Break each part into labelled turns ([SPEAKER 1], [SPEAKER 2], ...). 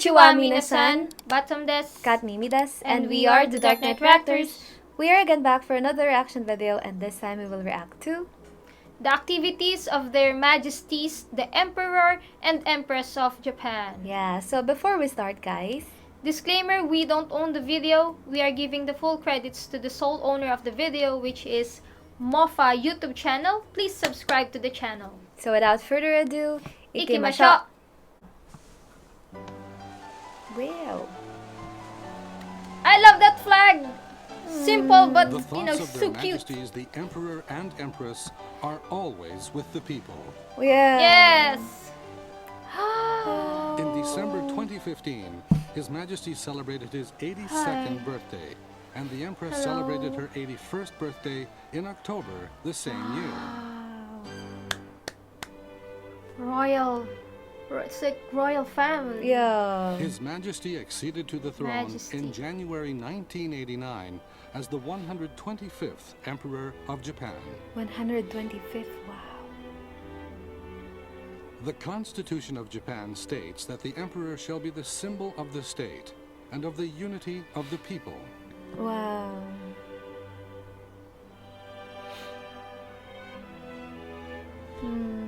[SPEAKER 1] Konnichiwa, minasan.
[SPEAKER 2] Bottom desk.
[SPEAKER 1] Katmimi desu,
[SPEAKER 2] And we are the Dark Knight Reactors.
[SPEAKER 1] We are again back for another reaction video, and this time we will react to
[SPEAKER 2] The activities of their Majesties, the Emperor and Empress of Japan.
[SPEAKER 1] yeah. So before we start, guys,
[SPEAKER 2] Disclaimer, we don't own the video. We are giving the full credits to the sole owner of the video, which is MOFA YouTube channel. Please subscribe to the channel.
[SPEAKER 1] so without further ado,
[SPEAKER 2] Ikimasho!
[SPEAKER 1] Wow.
[SPEAKER 2] I love that flag! Simple but,
[SPEAKER 3] The thoughts of
[SPEAKER 2] so
[SPEAKER 3] their
[SPEAKER 2] cute.
[SPEAKER 3] Majesties, the Emperor and Empress, are always with the people.
[SPEAKER 1] Yeah.
[SPEAKER 2] Yes!
[SPEAKER 3] In December 2015, His Majesty celebrated his 82nd birthday, and the Empress celebrated her 81st birthday in October the same year.
[SPEAKER 2] It's like royal family.
[SPEAKER 1] Yeah.
[SPEAKER 3] His Majesty acceded to the throne
[SPEAKER 2] Majesty.
[SPEAKER 3] in January 1989 as the 125th Emperor of Japan.
[SPEAKER 1] 125th. Wow.
[SPEAKER 3] The Constitution of Japan states that the Emperor shall be the symbol of the state and of the unity of the people.
[SPEAKER 1] Wow.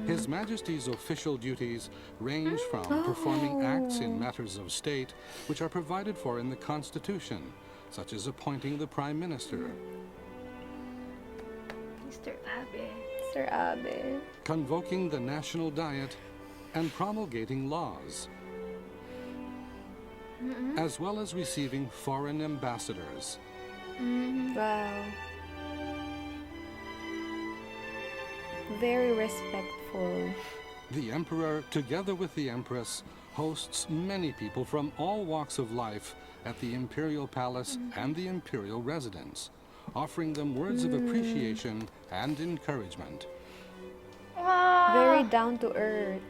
[SPEAKER 3] His Majesty's official duties range from performing acts in matters of state which are provided for in the Constitution, such as appointing the Prime Minister,
[SPEAKER 2] Mr. Abe.
[SPEAKER 1] Sir Abe.
[SPEAKER 3] convoking the National Diet, and promulgating laws, as well as receiving foreign ambassadors.
[SPEAKER 1] Wow. Very respectful.
[SPEAKER 3] The Emperor, together with the Empress, hosts many people from all walks of life at the Imperial Palace and the Imperial Residence, offering them words of appreciation and encouragement.
[SPEAKER 2] Wow.
[SPEAKER 1] Very down to earth.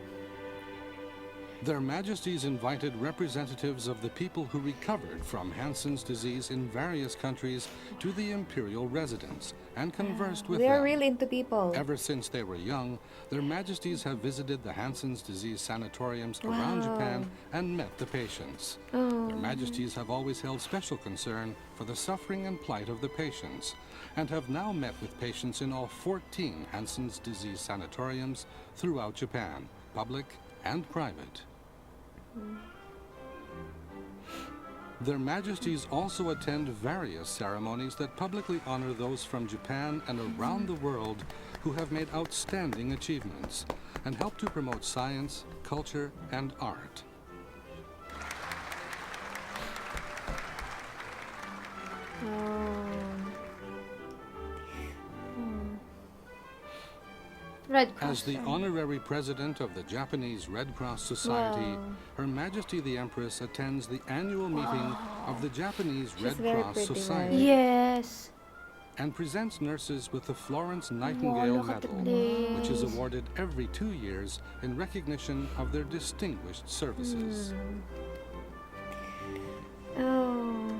[SPEAKER 3] Their Majesties invited representatives of the people who recovered from Hansen's disease in various countries to the Imperial Residence and conversed with
[SPEAKER 1] They are
[SPEAKER 3] them.
[SPEAKER 1] really into people.
[SPEAKER 3] Ever since they were young, their Majesties have visited the Hansen's disease sanatoriums around Japan and met the patients. Their Majesties have always held special concern for the suffering and plight of the patients, and have now met with patients in all 14 Hansen's disease sanatoriums throughout Japan, public and private. Their Majesties also attend various ceremonies that publicly honor those from Japan and around the world who have made outstanding achievements and help to promote science, culture, and art.
[SPEAKER 2] Red
[SPEAKER 3] As
[SPEAKER 2] Cross.
[SPEAKER 3] the honorary president of the Japanese Red Cross Society,
[SPEAKER 1] Wow.
[SPEAKER 3] Her Majesty the Empress attends the annual meeting of the Japanese Red
[SPEAKER 1] very
[SPEAKER 3] Cross
[SPEAKER 1] pretty,
[SPEAKER 3] Society
[SPEAKER 1] right?
[SPEAKER 2] Yes.
[SPEAKER 3] and presents nurses with the Florence Nightingale
[SPEAKER 2] look at the
[SPEAKER 3] Medal, which is
[SPEAKER 2] place.
[SPEAKER 3] awarded every 2 years in recognition of their distinguished services.
[SPEAKER 1] Oh.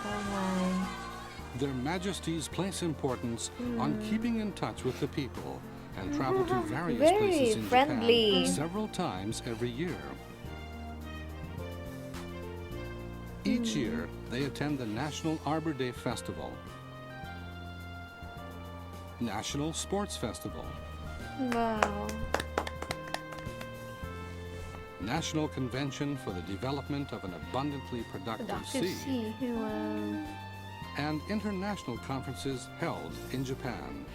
[SPEAKER 1] Oh my.
[SPEAKER 3] Their Majesties place importance on keeping in touch with the people and travel to various
[SPEAKER 1] Very
[SPEAKER 3] places in
[SPEAKER 1] friendly.
[SPEAKER 3] Japan several times every year. Each year, they attend the National Arbor Day Festival, National Sports Festival,
[SPEAKER 1] Wow.
[SPEAKER 3] National Convention for the Development of an Abundantly Productive Sea,
[SPEAKER 1] Wow.
[SPEAKER 3] and international conferences held in Japan.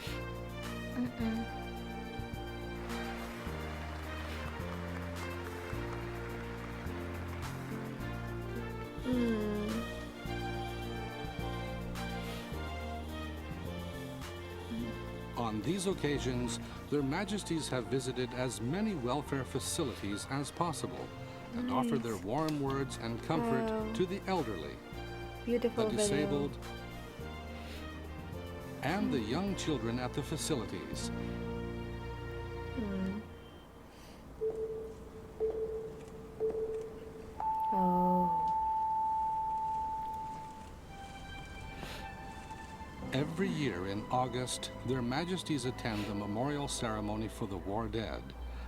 [SPEAKER 3] On these occasions, their Majesties have visited as many welfare facilities as possible and offer their warm words and comfort
[SPEAKER 1] Wow.
[SPEAKER 3] to the elderly,
[SPEAKER 1] Beautiful
[SPEAKER 3] the
[SPEAKER 1] video.
[SPEAKER 3] disabled, and the young children at the facilities.
[SPEAKER 1] Oh.
[SPEAKER 3] Every year in August, Their Majesties attend the memorial ceremony for the war dead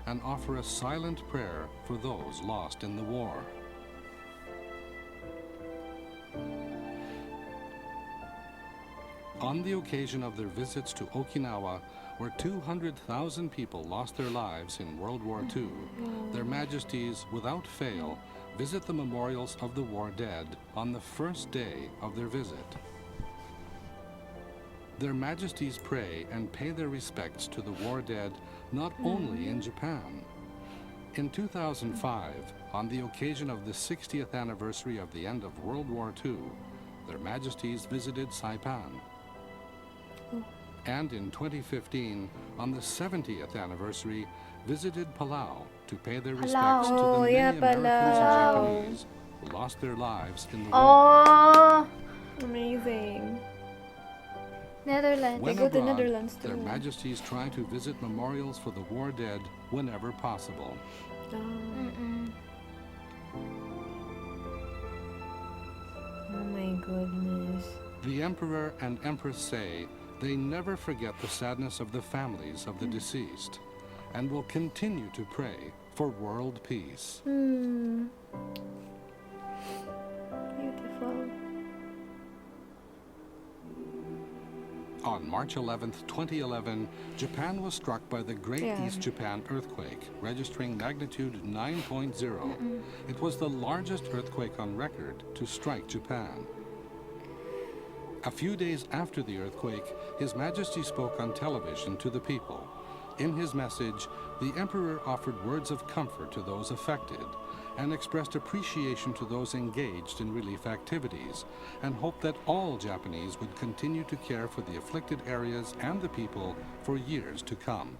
[SPEAKER 3] and offer a silent prayer for those lost in the war. On the occasion of their visits to Okinawa, where 200,000 people lost their lives in World War II, Their Majesties, without fail, visit the memorials of the war dead on the first day of their visit. Their Majesties pray and pay their respects to the war dead not only in Japan. In 2005, on the occasion of the 60th anniversary of the end of World War II, Their Majesties visited Saipan. And in 2015, on the 70th anniversary, visited Palau to pay their respects to the many Americans and Japanese who lost their lives in the war.
[SPEAKER 2] Oh,
[SPEAKER 1] Amazing.
[SPEAKER 2] Netherlands.
[SPEAKER 3] When
[SPEAKER 1] They go to
[SPEAKER 3] abroad,
[SPEAKER 1] Netherlands too.
[SPEAKER 3] Their Majesties try to visit memorials for the war dead whenever possible.
[SPEAKER 1] Oh my goodness.
[SPEAKER 3] The Emperor and Empress say they never forget the sadness of the families of the deceased and will continue to pray for world peace.
[SPEAKER 1] Beautiful.
[SPEAKER 3] On March 11, 2011, Japan was struck by the Great East Japan earthquake, registering magnitude 9.0. It was the largest earthquake on record to strike Japan. A few days after the earthquake, His Majesty spoke on television to the people. In his message, the Emperor offered words of comfort to those affected and expressed appreciation to those engaged in relief activities and hoped that all Japanese would continue to care for the afflicted areas and the people for years to come.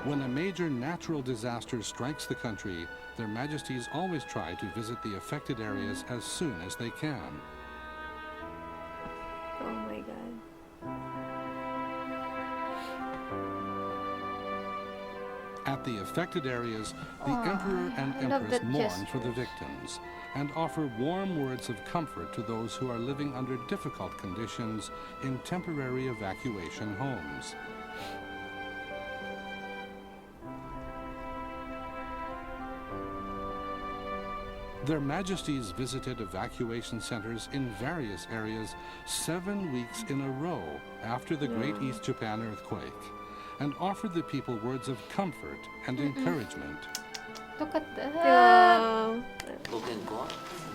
[SPEAKER 3] When a major natural disaster strikes the country, Their Majesties always try to visit the affected areas as soon as they can.
[SPEAKER 1] Oh my god.
[SPEAKER 3] At the affected areas, the Emperor and
[SPEAKER 2] I love
[SPEAKER 3] Empress
[SPEAKER 2] that
[SPEAKER 3] mourn
[SPEAKER 2] gesture.
[SPEAKER 3] for the victims and offer warm words of comfort to those who are living under difficult conditions in temporary evacuation homes. Their Majesties visited evacuation centers in various areas 7 weeks in a row after the Great East Japan earthquake and offered the people words of comfort and encouragement.
[SPEAKER 2] Look at that.
[SPEAKER 1] Wow.
[SPEAKER 4] ご健康は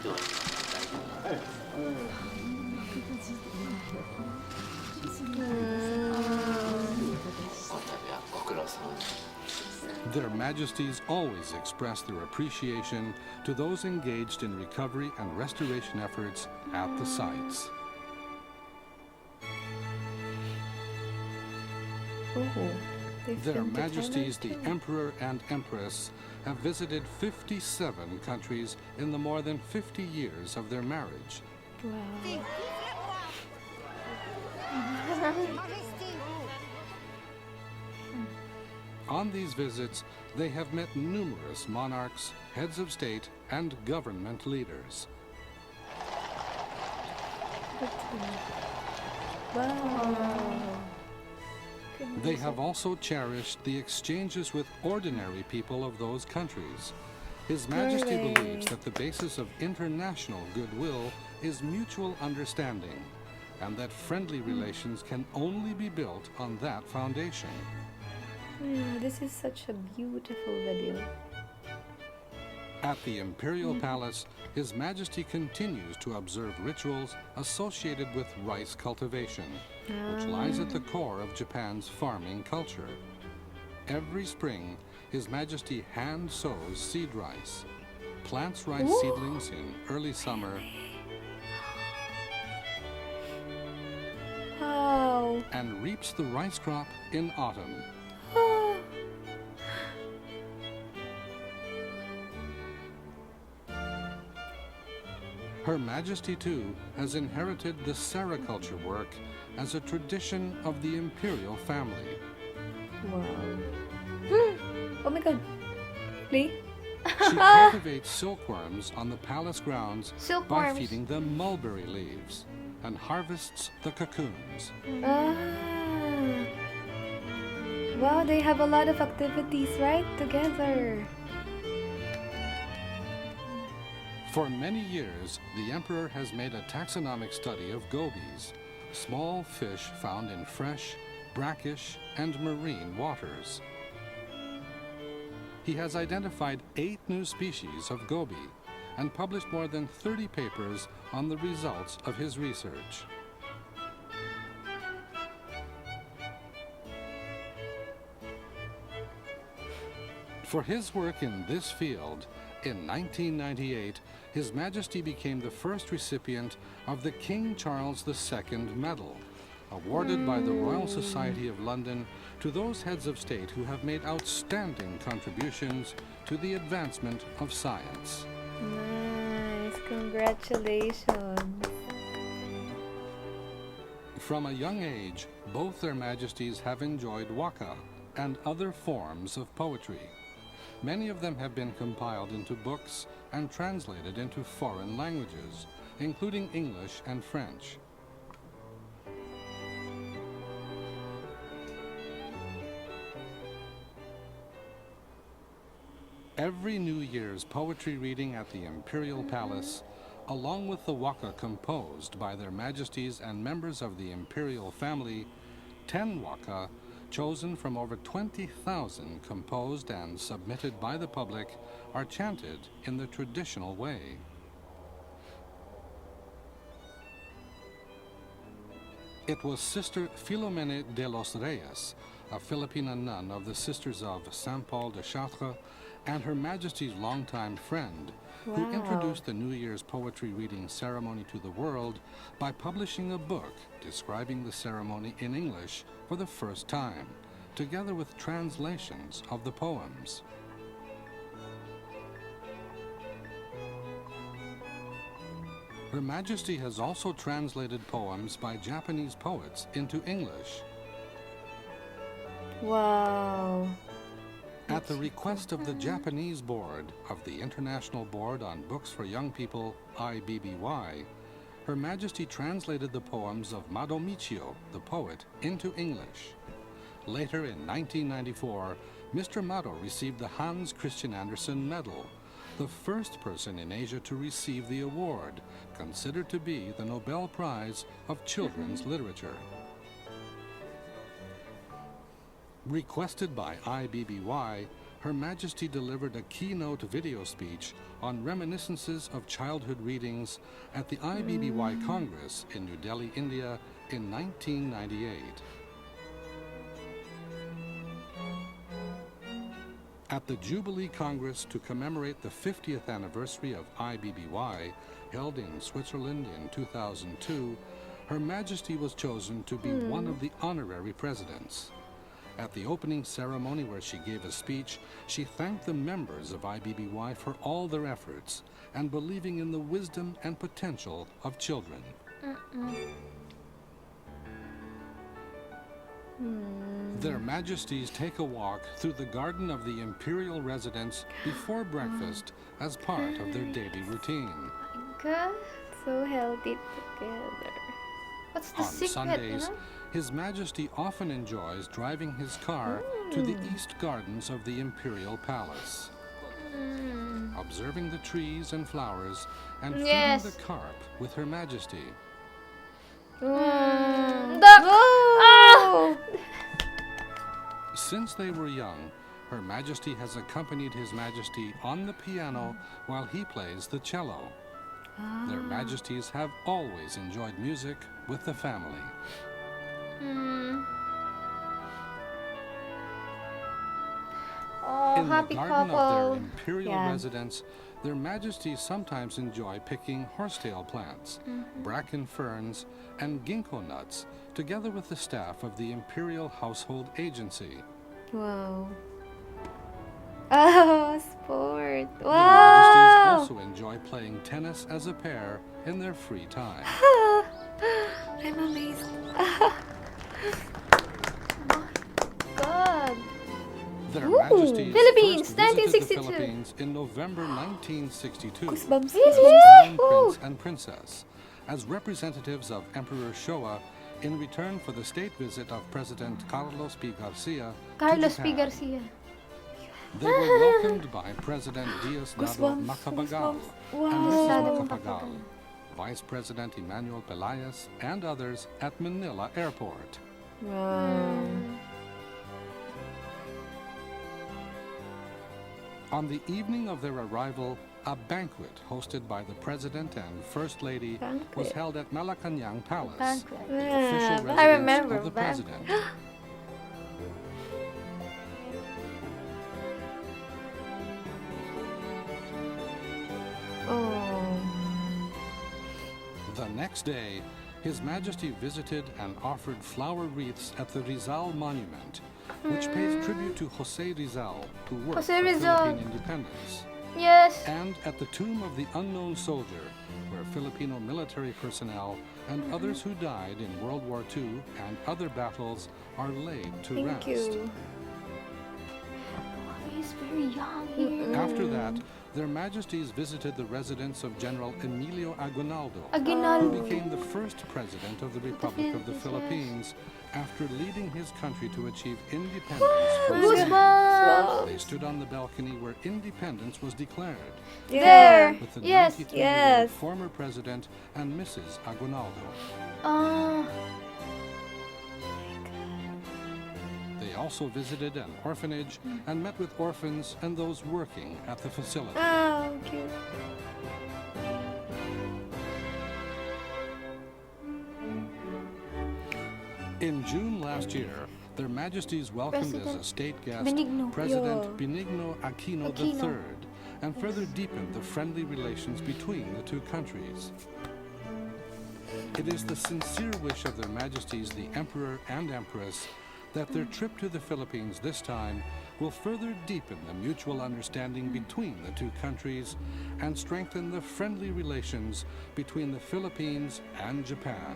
[SPEAKER 4] どうですか？お旅はご苦労様です。
[SPEAKER 3] Their Majesties always express their appreciation to those engaged in recovery and restoration efforts at the sites. Their Majesties, the Emperor and Empress, have visited 57 countries in the more than 50 years of their marriage.
[SPEAKER 1] Wow.
[SPEAKER 3] On these visits, they have met numerous monarchs, heads of state, and government leaders.
[SPEAKER 1] Wow.
[SPEAKER 3] They have also cherished the exchanges with ordinary people of those countries. His Majesty
[SPEAKER 1] Really?
[SPEAKER 3] believes that the basis of international goodwill is mutual understanding, and that friendly relations can only be built on that foundation.
[SPEAKER 1] Yeah, this is such a beautiful video.
[SPEAKER 3] At the Imperial Palace, His Majesty continues to observe rituals associated with rice cultivation, which lies at the core of Japan's farming culture. Every spring, His Majesty hand sows seed rice, plants rice seedlings in early summer,
[SPEAKER 1] Wow.
[SPEAKER 3] and reaps the rice crop in autumn. Her Majesty, too, has inherited the sericulture work as a tradition of the imperial family.
[SPEAKER 1] Wow. Oh my god. Really?
[SPEAKER 3] She cultivates silkworms on the palace grounds by
[SPEAKER 2] Silkworms.
[SPEAKER 3] feeding them mulberry leaves and harvests the cocoons.
[SPEAKER 1] Ah. Wow, they have a lot of activities, right? Together.
[SPEAKER 3] For many years, the emperor has made a taxonomic study of gobies, small fish found in fresh, brackish, and marine waters. He has identified 8 new species of goby and published more than 30 papers on the results of his research. For his work in this field, in 1998, His Majesty became the first recipient of the King Charles II Medal, awarded by the Royal Society of London to those heads of state who have made outstanding contributions to the advancement of science.
[SPEAKER 1] Nice. Congratulations.
[SPEAKER 3] From a young age, both their Majesties have enjoyed waka and other forms of poetry. Many of them have been compiled into books and translated into foreign languages, including English and French. Every New Year's poetry reading at the Imperial Palace, along with the waka composed by their Majesties and members of the Imperial family, 10 waka, chosen from over 20,000 composed and submitted by the public, are chanted in the traditional way. It was Sister Filomene de los Reyes, a Filipina nun of the Sisters of Saint Paul de Chartres, and Her Majesty's longtime friend, who
[SPEAKER 1] Wow.
[SPEAKER 3] introduced the New Year's poetry reading ceremony to the world by publishing a book describing the ceremony in English for the first time, together with translations of the poems. Her Majesty has also translated poems by Japanese poets into English.
[SPEAKER 1] Wow.
[SPEAKER 3] At the request of the Japanese board of the International Board on Books for Young People, IBBY, Her Majesty translated the poems of Mado Michio, the poet, into English. Later in 1994, Mr. Mado received the Hans Christian Andersen Medal, the first person in Asia to receive the award, considered to be the Nobel Prize of Children's Literature. Requested by IBBY, Her Majesty delivered a keynote video speech on reminiscences of childhood readings at the IBBY Congress in New Delhi, India in 1998. At the Jubilee Congress to commemorate the 50th anniversary of IBBY, held in Switzerland in 2002, Her Majesty was chosen to be one of the honorary presidents. At the opening ceremony where she gave a speech, she thanked the members of IBBY for all their efforts and believing in the wisdom and potential of children. Their Majesties take a walk through the garden of the imperial residence before breakfast as part of their daily routine.
[SPEAKER 2] God,
[SPEAKER 1] So healthy together.
[SPEAKER 2] what's the
[SPEAKER 3] On
[SPEAKER 2] secret,
[SPEAKER 3] Sundays, His Majesty often enjoys driving his car to the east gardens of the imperial palace, observing the trees and flowers and feeding
[SPEAKER 2] Yes.
[SPEAKER 3] the carp with Her Majesty.
[SPEAKER 2] Duck!
[SPEAKER 1] Whoa!
[SPEAKER 3] Since they were young, Her Majesty has accompanied His Majesty on the piano while he plays the cello. Their Majesties have always enjoyed music with the family.
[SPEAKER 2] Oh,
[SPEAKER 3] In the
[SPEAKER 2] happy
[SPEAKER 3] garden of their
[SPEAKER 2] couple.
[SPEAKER 3] imperial
[SPEAKER 1] Yeah.
[SPEAKER 3] residence, their Majesties sometimes enjoy picking horsetail plants, bracken ferns, and ginkgo nuts, together with the staff of the Imperial Household Agency.
[SPEAKER 1] Wow. Oh, sport.
[SPEAKER 3] Their Majesties
[SPEAKER 1] Wow.
[SPEAKER 3] also enjoy playing tennis as a pair in their free time.
[SPEAKER 1] I'm amazed.
[SPEAKER 2] God.
[SPEAKER 3] Their
[SPEAKER 2] Ooh,
[SPEAKER 3] Majesties
[SPEAKER 2] Philippines,
[SPEAKER 3] first visited
[SPEAKER 2] 1962.
[SPEAKER 3] the Philippines in November 1962
[SPEAKER 1] Goosebumps.
[SPEAKER 3] as Crown Prince and Princess, as representatives of Emperor Showa in return for the state visit of President Carlos P. Garcia
[SPEAKER 2] Carlos
[SPEAKER 3] to
[SPEAKER 2] P.
[SPEAKER 3] Japan.
[SPEAKER 2] Garcia.
[SPEAKER 3] They were welcomed by President Diosdado
[SPEAKER 1] Goosebumps,
[SPEAKER 3] Macapagal
[SPEAKER 1] goosebumps.
[SPEAKER 3] and
[SPEAKER 1] Wow.
[SPEAKER 3] Mrs.
[SPEAKER 2] Diosdado
[SPEAKER 3] Macapagal, Vice President Emmanuel Pelayas, and others at Manila Airport.
[SPEAKER 1] Wow.
[SPEAKER 3] On the evening of their arrival, a banquet hosted by the President and First Lady was
[SPEAKER 1] Banquet.
[SPEAKER 3] held at Malacanang Palace,
[SPEAKER 2] Banquet.
[SPEAKER 3] the official
[SPEAKER 1] Yeah,
[SPEAKER 2] I
[SPEAKER 3] residence
[SPEAKER 2] remember
[SPEAKER 3] of the
[SPEAKER 2] banquet.
[SPEAKER 3] President.
[SPEAKER 1] Oh.
[SPEAKER 3] The next day, His Majesty visited and offered flower wreaths at the Rizal Monument, which pays tribute to Jose Rizal, who worked
[SPEAKER 2] Jose
[SPEAKER 3] for
[SPEAKER 2] Rizal.
[SPEAKER 3] Philippine independence,
[SPEAKER 2] Yes.
[SPEAKER 3] and at the tomb of the unknown soldier, where Filipino military personnel and others who died in World War II and other battles are laid to
[SPEAKER 1] Thank
[SPEAKER 3] rest.
[SPEAKER 1] you.
[SPEAKER 2] Oh, he's very young here.
[SPEAKER 3] After that, their Majesties visited the residence of General Emilio Aguinaldo, who
[SPEAKER 2] Aguinaldo.
[SPEAKER 3] became the first president of the Republic of the
[SPEAKER 2] Philippines,
[SPEAKER 3] Philippines after leading his country to achieve independence from Spain.
[SPEAKER 2] Goosebumps.
[SPEAKER 3] They stood on the balcony where independence was declared,
[SPEAKER 2] There.
[SPEAKER 3] with the
[SPEAKER 2] Yes.
[SPEAKER 3] 93-year-old
[SPEAKER 1] Yes.
[SPEAKER 3] former president and Mrs. Aguinaldo.
[SPEAKER 2] Ah.
[SPEAKER 3] They also visited an orphanage and met with orphans and those working at the facility.
[SPEAKER 1] Oh, cute.
[SPEAKER 3] In June last year, their Majesties welcomed as a
[SPEAKER 2] President
[SPEAKER 3] state guest
[SPEAKER 2] Benigno.
[SPEAKER 3] President
[SPEAKER 1] Yeah.
[SPEAKER 3] Benigno Aquino
[SPEAKER 2] Aquino.
[SPEAKER 3] III and further deepened the friendly relations between the two countries. It is the sincere wish of their Majesties, the Emperor and Empress, that their trip to the Philippines this time will further deepen the mutual understanding between the two countries and strengthen the friendly relations between the Philippines and Japan.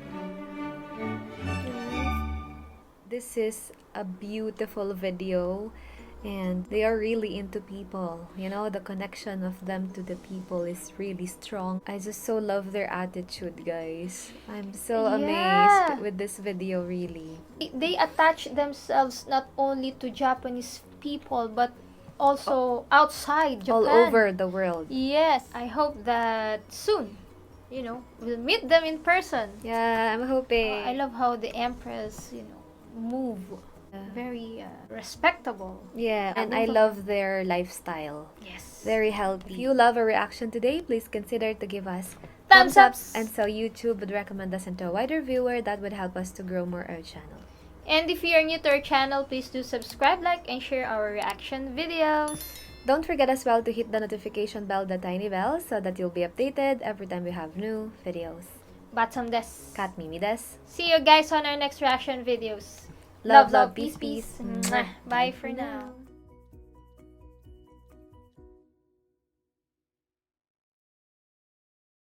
[SPEAKER 1] This is a beautiful video, and they are really into people. You know, the connection of them to the people is really strong. I just so love their attitude, guys. I'm so
[SPEAKER 2] Yeah.
[SPEAKER 1] amazed with this video, really.
[SPEAKER 2] They attach themselves not only to Japanese people but also outside Japan.
[SPEAKER 1] All over the world.
[SPEAKER 2] Yes, I hope that soon, we'll meet them in person.
[SPEAKER 1] Yeah, I'm hoping.
[SPEAKER 2] I love how the Empress, move. Very respectable.
[SPEAKER 1] Yeah, and I love their lifestyle.
[SPEAKER 2] Yes.
[SPEAKER 1] Very healthy. If you love our reaction today, please consider to give us
[SPEAKER 2] Thumbs ups.
[SPEAKER 1] And so YouTube would recommend us into a wider viewer. That would help us to grow more our channel.
[SPEAKER 2] And if you are new to our channel, please do subscribe, like, and share our reaction videos.
[SPEAKER 1] Don't forget as well to hit the notification bell, the tiny bell, so that you'll be updated every time we have new videos.
[SPEAKER 2] Batsam des.
[SPEAKER 1] Kat Mimi des.
[SPEAKER 2] See you guys on our next reaction videos.
[SPEAKER 1] Love, love, peace, peace.
[SPEAKER 2] Mwah. Bye for now.